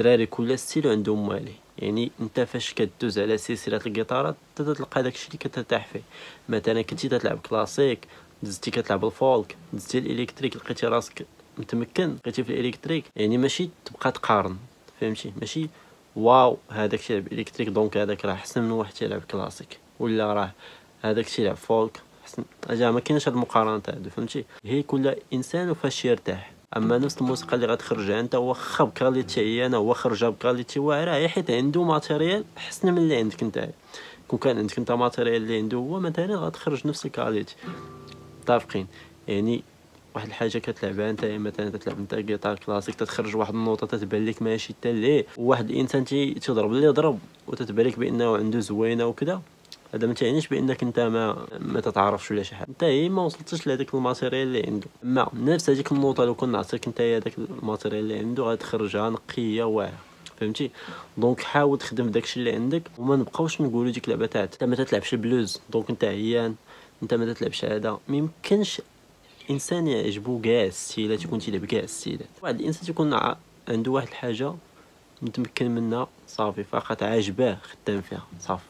الدراري كل ستيل عندهم مالي. يعني انت فاش كدوز على سلسله الجيتارات تلقى داكشي اللي كترتاح فيه. مثلا كنتي تلعب كلاسيك، دزتي كتلعب الفولك، دزتي الالكتريك، لقيتي راسك متمكن، لقيتي في الالكتريك، يعني ماشي تبقى تقارن، فهمتي؟ ماشي واو هذاك تيلعب الكتريك دونك هذاك راه احسن من واحد تيلعب كلاسيك، ولا راه هذاك تيلعب فولك احسن. اجا ما كاينش هاد المقارنات هادو، فهمتي؟ هي كل انسان وفاش يرتاح. اما نفس الموسيقى اللي غتخرجها انت واخا بكاليتي عيانه، هو خرجها بكاليتي واعره، هي حيت عنده ماتيريال احسن من اللي عندك انت. كون كان عندك انت ماتيريال اللي عنده هو مثلا غتخرج نفس الكاليتي. متفقين؟ يعني واحد الحاجه كتلعبها انت، مثلا تلعب انت جيتار كلاسيك تتخرج واحد النوطه تتبان لك ماشي حتى ليه، وواحد الانسان تيضرب اللي يضرب وتتبان لك بانه عنده زوينه وكذا، هذا ما تعنيش بانك انت ما تتعرفش ولا شي حاجه، انت هي ما وصلتش لهذاك الماتيريال اللي عنده. اما نفس هذيك النوطه لو كنا نعطيك انت هذاك الماتيريال اللي عنده غتخرجها نقيه واعره، فهمتي؟ دونك حاول تخدم داكشي اللي عندك، وما نبقاوش نقولوا ديك اللعبه تاعت انت ما تتلعبش البلوز دونك انت عيان، انت ما تتلعبش هذا. ما يمكنش انسان يعجبو كاع الستيلات يكون تيلعب كاع الستيلات. واحد الانسان تيكون عنده واحد الحاجه متمكن منها صافي، فقط عاجباه خدام فيها صافي.